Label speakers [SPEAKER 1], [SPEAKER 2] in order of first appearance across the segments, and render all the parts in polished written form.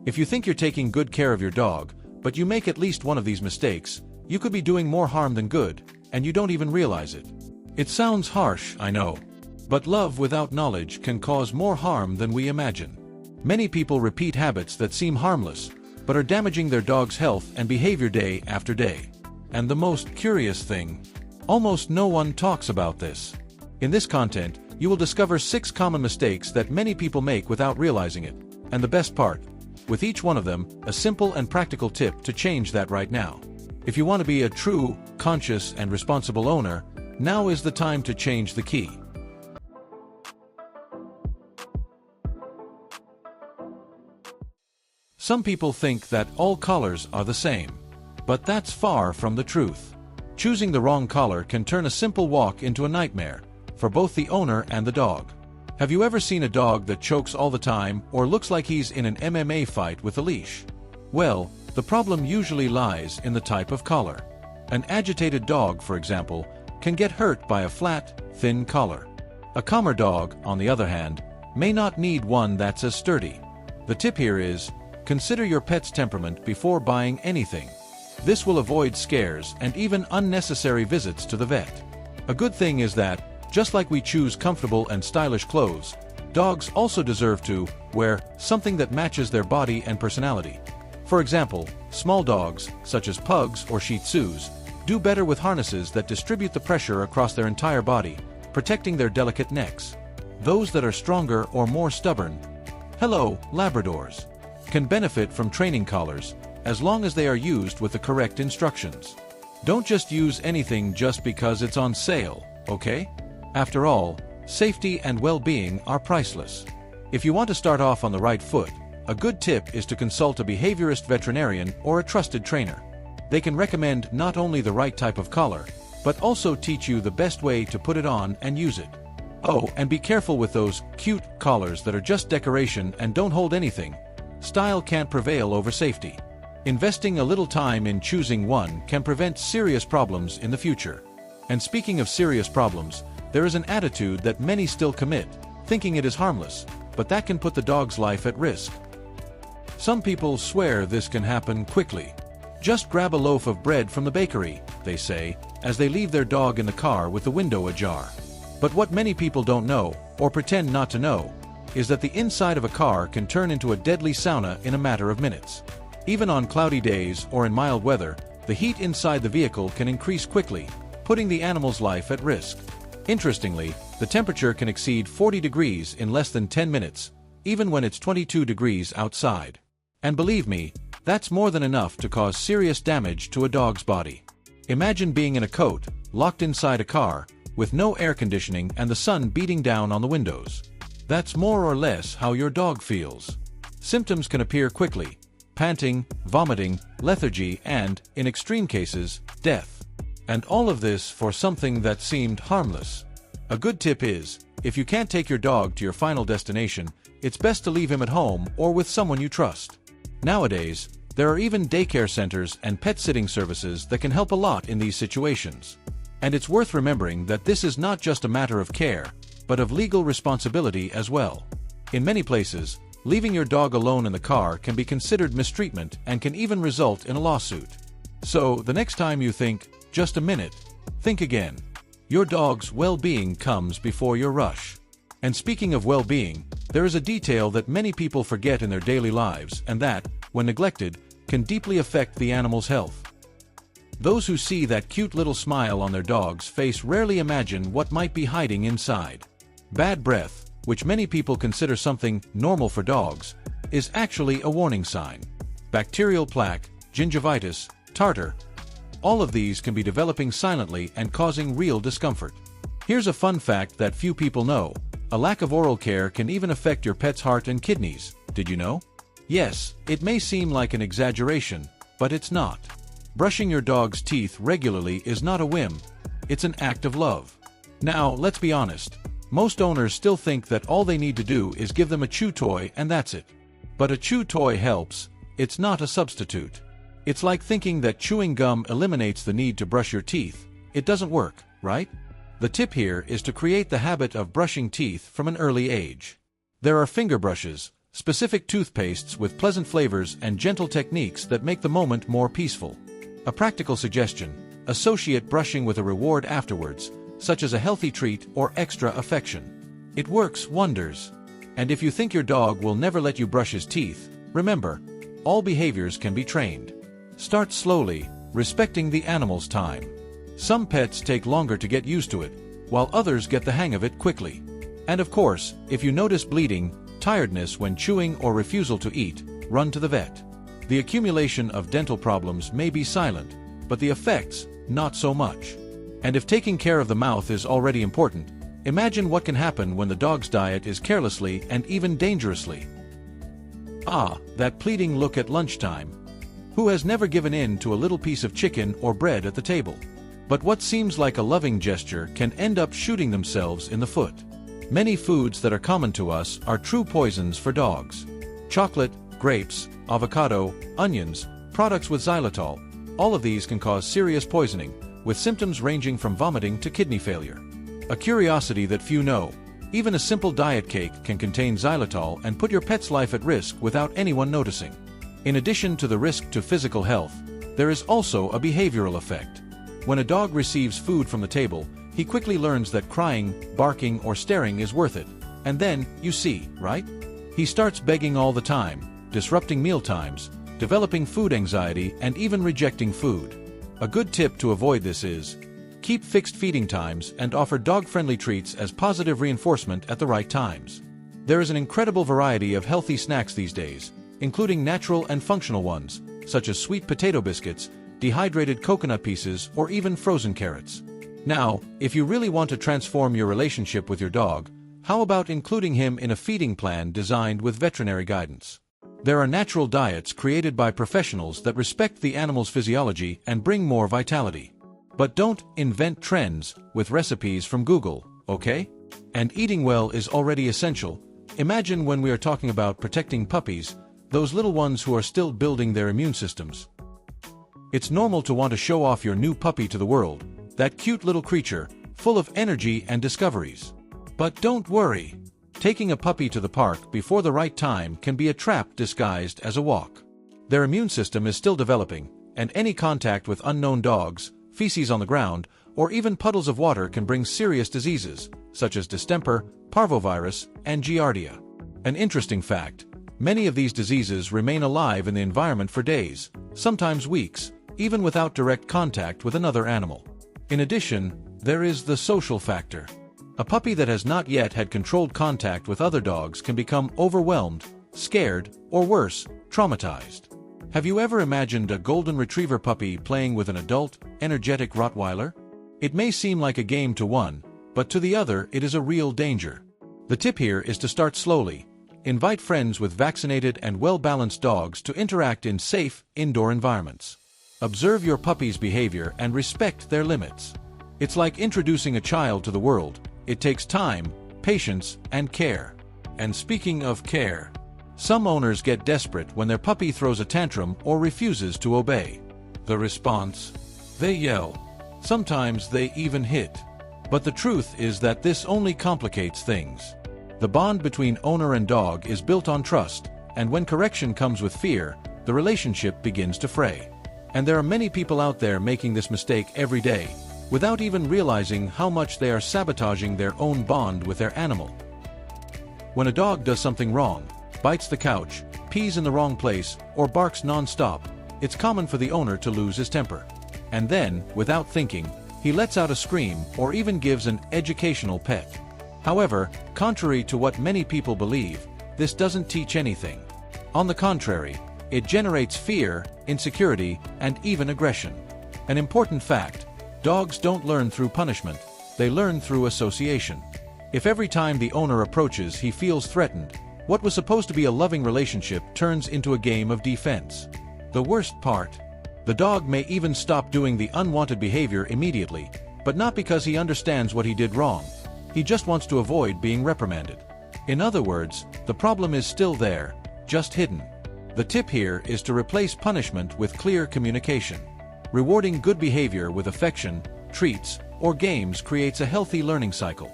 [SPEAKER 1] If you think you're taking good care of your dog, but you make at least one of these mistakes, you could be doing more harm than good, and you don't even realize it. It sounds harsh, I know. But love without knowledge can cause more harm than we imagine. Many people repeat habits that seem harmless, but are damaging their dog's health and behavior day after day. And the most curious thing, almost no one talks about this. In this content, you will discover 6 common mistakes that many people make without realizing it. And the best part, with each one of them, a simple and practical tip to change that right now. If you want to be a true, conscious, and responsible owner, now is the time to change the key. Some people think that all collars are the same, but that's far from the truth. Choosing the wrong collar can turn a simple walk into a nightmare, for both the owner and the dog. Have you ever seen a dog that chokes all the time or looks like he's in an MMA fight with a leash? Well, the problem usually lies in the type of collar. An agitated dog, for example, can get hurt by a flat, thin collar. A calmer dog, on the other hand, may not need one that's as sturdy. The tip here is, consider your pet's temperament before buying anything. This will avoid scares and even unnecessary visits to the vet. A good thing is that, just like we choose comfortable and stylish clothes, dogs also deserve to wear something that matches their body and personality. For example, small dogs, such as pugs or Shih Tzus, do better with harnesses that distribute the pressure across their entire body, protecting their delicate necks. Those that are stronger or more stubborn, Labradors, can benefit from training collars, as long as they are used with the correct instructions. Don't just use anything just because it's on sale, okay? After all, safety and well-being are priceless. If you want to start off on the right foot, a good tip is to consult a behaviorist veterinarian or a trusted trainer. They can recommend not only the right type of collar, but also teach you the best way to put it on and use it. Oh, and be careful with those cute collars that are just decoration and don't hold anything. Style can't prevail over safety. Investing a little time in choosing one can prevent serious problems in the future. And speaking of serious problems, there is an attitude that many still commit, thinking it is harmless, but that can put the dog's life at risk. Some people swear this can happen quickly. Just grab a loaf of bread from the bakery, they say, as they leave their dog in the car with the window ajar. But what many people don't know, or pretend not to know, is that the inside of a car can turn into a deadly sauna in a matter of minutes. Even on cloudy days or in mild weather, the heat inside the vehicle can increase quickly, putting the animal's life at risk. Interestingly, the temperature can exceed 40 degrees in less than 10 minutes, even when it's 22 degrees outside. And believe me, that's more than enough to cause serious damage to a dog's body. Imagine being in a coat, locked inside a car, with no air conditioning and the sun beating down on the windows. That's more or less how your dog feels. Symptoms can appear quickly: panting, vomiting, lethargy, and, in extreme cases, death. And all of this for something that seemed harmless. A good tip is, if you can't take your dog to your final destination, it's best to leave him at home or with someone you trust. Nowadays, there are even daycare centers and pet sitting services that can help a lot in these situations. And it's worth remembering that this is not just a matter of care, but of legal responsibility as well. In many places, leaving your dog alone in the car can be considered mistreatment and can even result in a lawsuit. So, the next time you think, just a minute, think again. Your dog's well-being comes before your rush. And speaking of well-being, there is a detail that many people forget in their daily lives and that, when neglected, can deeply affect the animal's health. Those who see that cute little smile on their dog's face rarely imagine what might be hiding inside. Bad breath, which many people consider something normal for dogs, is actually a warning sign. Bacterial plaque, gingivitis, tartar, all of these can be developing silently and causing real discomfort. Here's a fun fact that few people know: a lack of oral care can even affect your pet's heart and kidneys. Did you know? Yes, it may seem like an exaggeration, but it's not. Brushing your dog's teeth regularly is not a whim, it's an act of love. Now, let's be honest. Most owners still think that all they need to do is give them a chew toy and that's it. But a chew toy helps, it's not a substitute. It's like thinking that chewing gum eliminates the need to brush your teeth. It doesn't work, right? The tip here is to create the habit of brushing teeth from an early age. There are finger brushes, specific toothpastes with pleasant flavors and gentle techniques that make the moment more peaceful. A practical suggestion: associate brushing with a reward afterwards, such as a healthy treat or extra affection. It works wonders. And if you think your dog will never let you brush his teeth, remember, all behaviors can be trained. Start slowly, respecting the animal's time. Some pets take longer to get used to it, while others get the hang of it quickly. And of course, if you notice bleeding, tiredness when chewing or refusal to eat, run to the vet. The accumulation of dental problems may be silent, but the effects, not so much. And if taking care of the mouth is already important, imagine what can happen when the dog's diet is carelessly and even dangerously. Ah, that pleading look at lunchtime. Who has never given in to a little piece of chicken or bread at the table? But what seems like a loving gesture can end up shooting themselves in the foot. Many foods that are common to us are true poisons for dogs. Chocolate, grapes, avocado, onions, products with xylitol, all of these can cause serious poisoning, with symptoms ranging from vomiting to kidney failure. A curiosity that few know: even a simple diet cake can contain xylitol and put your pet's life at risk without anyone noticing. In addition to the risk to physical health, there is also a behavioral effect. When a dog receives food from the table, he quickly learns that crying, barking, or staring is worth it. And then, you see, right? He starts begging all the time, disrupting meal times, developing food anxiety, and even rejecting food. A good tip to avoid this is: keep fixed feeding times and offer dog-friendly treats as positive reinforcement at the right times. There is an incredible variety of healthy snacks these days, including natural and functional ones, such as sweet potato biscuits, dehydrated coconut pieces, or even frozen carrots. Now, if you really want to transform your relationship with your dog, how about including him in a feeding plan designed with veterinary guidance? There are natural diets created by professionals that respect the animal's physiology and bring more vitality. But don't invent trends with recipes from Google, okay? And eating well is already essential. Imagine when we are talking about protecting puppies, those little ones who are still building their immune systems. It's normal to want to show off your new puppy to the world, that cute little creature, full of energy and discoveries. But don't worry. Taking a puppy to the park before the right time can be a trap disguised as a walk. Their immune system is still developing, and any contact with unknown dogs, feces on the ground, or even puddles of water can bring serious diseases, such as distemper, parvovirus, and giardia. An interesting fact: many of these diseases remain alive in the environment for days, sometimes weeks, even without direct contact with another animal. In addition, there is the social factor. A puppy that has not yet had controlled contact with other dogs can become overwhelmed, scared, or worse, traumatized. Have you ever imagined a golden retriever puppy playing with an adult, energetic Rottweiler? It may seem like a game to one, but to the other it is a real danger. The tip here is to start slowly. Invite friends with vaccinated and well-balanced dogs to interact in safe, indoor environments. Observe your puppy's behavior and respect their limits. It's like introducing a child to the world. It takes time, patience, and care. And speaking of care, some owners get desperate when their puppy throws a tantrum or refuses to obey. The response? They yell. Sometimes they even hit. But the truth is that this only complicates things. The bond between owner and dog is built on trust, and when correction comes with fear, the relationship begins to fray. And there are many people out there making this mistake every day, without even realizing how much they are sabotaging their own bond with their animal. When a dog does something wrong, bites the couch, pees in the wrong place, or barks non-stop, it's common for the owner to lose his temper. And then, without thinking, he lets out a scream or even gives an educational pet. However, contrary to what many people believe, this doesn't teach anything. On the contrary, it generates fear, insecurity, and even aggression. An important fact: dogs don't learn through punishment, they learn through association. If every time the owner approaches he feels threatened, what was supposed to be a loving relationship turns into a game of defense. The worst part? The dog may even stop doing the unwanted behavior immediately, but not because he understands what he did wrong. He just wants to avoid being reprimanded. In other words, the problem is still there, just hidden. The tip here is to replace punishment with clear communication. Rewarding good behavior with affection, treats, or games creates a healthy learning cycle.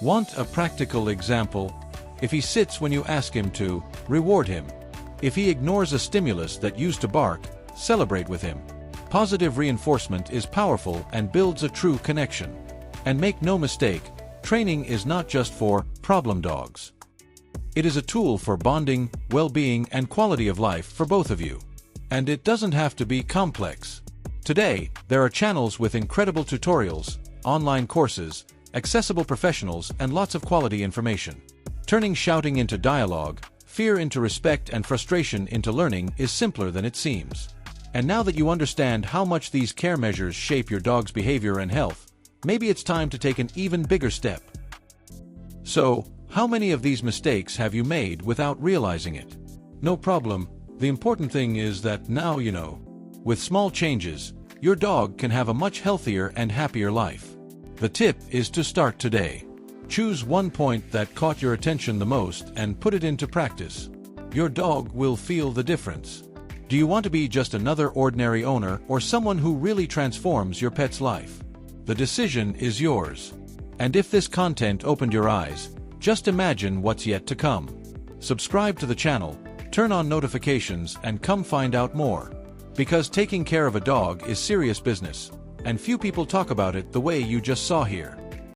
[SPEAKER 1] Want a practical example? If he sits when you ask him to, reward him. If he ignores a stimulus that used to bark, celebrate with him. Positive reinforcement is powerful and builds a true connection. And make no mistake, training is not just for problem dogs. It is a tool for bonding, well-being, and quality of life for both of you. And it doesn't have to be complex. Today, there are channels with incredible tutorials, online courses, accessible professionals, and lots of quality information. Turning shouting into dialogue, fear into respect, and frustration into learning is simpler than it seems. And now that you understand how much these care measures shape your dog's behavior and health, maybe it's time to take an even bigger step. So, how many of these mistakes have you made without realizing it? No problem, the important thing is that now you know. With small changes, your dog can have a much healthier and happier life. The tip is to start today. Choose one point that caught your attention the most and put it into practice. Your dog will feel the difference. Do you want to be just another ordinary owner or someone who really transforms your pet's life? The decision is yours. And if this content opened your eyes, just imagine what's yet to come. Subscribe to the channel, turn on notifications, and come find out more. Because taking care of a dog is serious business, and few people talk about it the way you just saw here.